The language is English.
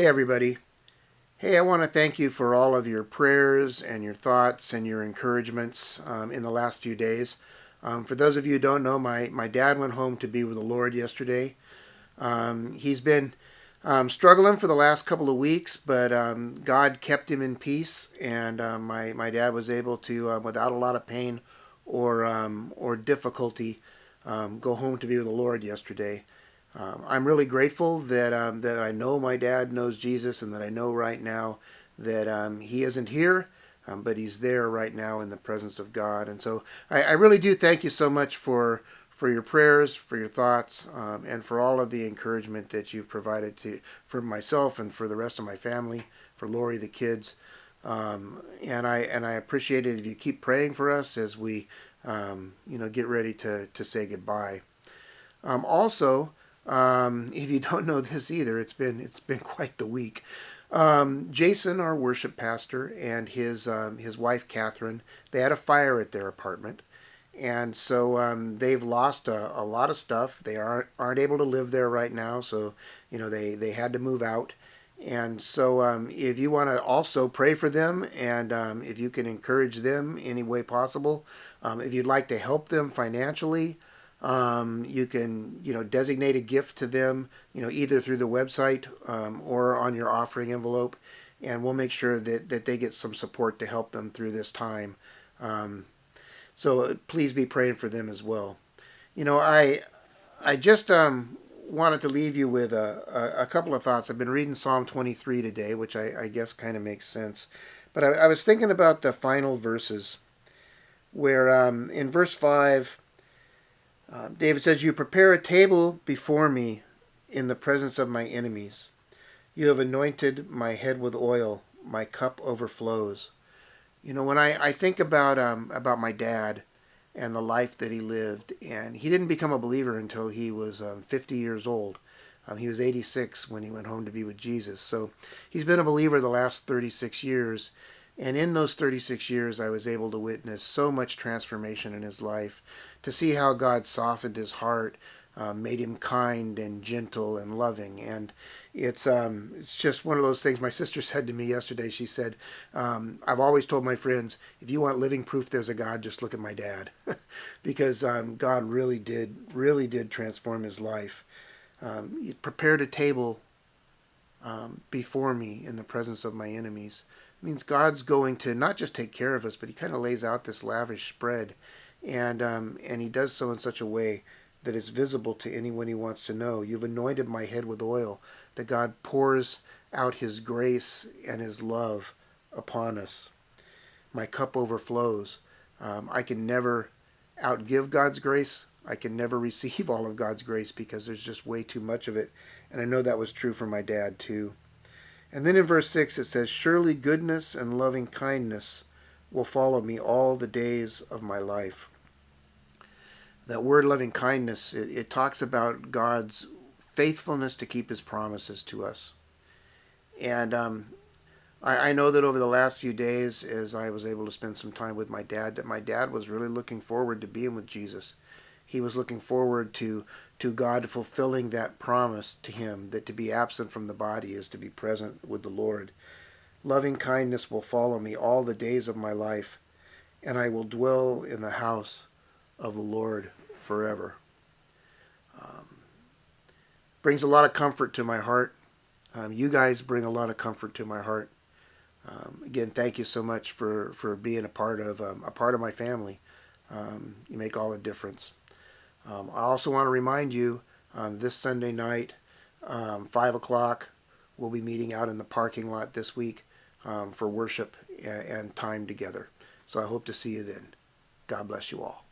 Hey everybody. Hey, I want to thank you for all of your prayers and your thoughts and your encouragements in the last few days. For those of you who don't know, my dad went home to be with the Lord yesterday. He's been struggling for the last couple of weeks, but God kept him in peace, and my dad was able to, without a lot of pain or difficulty, go home to be with the Lord yesterday. I'm really grateful that I know my dad knows Jesus, and that I know right now that he isn't here, but he's there right now in the presence of God. And so I really do thank you so much for your prayers, for your thoughts, and for all of the encouragement that you've provided for myself and for the rest of my family, for Lori, the kids. And I appreciate it if you keep praying for us as we get ready to say goodbye. Also, if you don't know this either, it's been quite the week. Jason, our worship pastor, and his wife Catherine, they had a fire at their apartment, and so they've lost a lot of stuff. They aren't able to live there right now, so they had to move out. And so if you want to also pray for them, and if you can encourage them any way possible, if you'd like to help them financially, you can, designate a gift to them, either through the website or on your offering envelope, and we'll make sure that they get some support to help them through this time. So please be praying for them as well. I just wanted to leave you with a couple of thoughts. I've been reading Psalm 23 today, which I guess kind of makes sense. But I was thinking about the final verses, where in verse 5, David says, "You prepare a table before me in the presence of my enemies. You have anointed my head with oil. My cup overflows." When I think about my dad and the life that he lived, and he didn't become a believer until he was 50 years old. He was 86 when he went home to be with Jesus. So he's been a believer the last 36 years. And in those 36 years, I was able to witness so much transformation in his life, to see how God softened his heart, made him kind and gentle and loving. And it's just one of those things. My sister said to me yesterday, she said, I've always told my friends, if you want living proof there's a God, just look at my dad. Because God really did transform his life. He prepared a table before me in the presence of my enemies. It means God's going to not just take care of us, but he kind of lays out this lavish spread. And he does so in such a way that it's visible to anyone he wants to know. You've anointed my head with oil, that God pours out his grace and his love upon us. My cup overflows. I can never outgive God's grace. I can never receive all of God's grace because there's just way too much of it. And I know that was true for my dad too. And then in verse 6 it says, "Surely goodness and loving kindness will follow me all the days of my life." That word loving kindness, it talks about God's faithfulness to keep his promises to us. And I know that over the last few days, as I was able to spend some time with my dad, that my dad was really looking forward to being with Jesus. He was looking forward to God fulfilling that promise to him, that to be absent from the body is to be present with the Lord. Loving kindness will follow me all the days of my life, and I will dwell in the house of the Lord forever. Brings a lot of comfort to my heart. You guys bring a lot of comfort to my heart. Again, thank you so much for being a part of my family. You make all the difference. I also want to remind you, this Sunday night, 5 o'clock, we'll be meeting out in the parking lot this week for worship and time together. So I hope to see you then. God bless you all.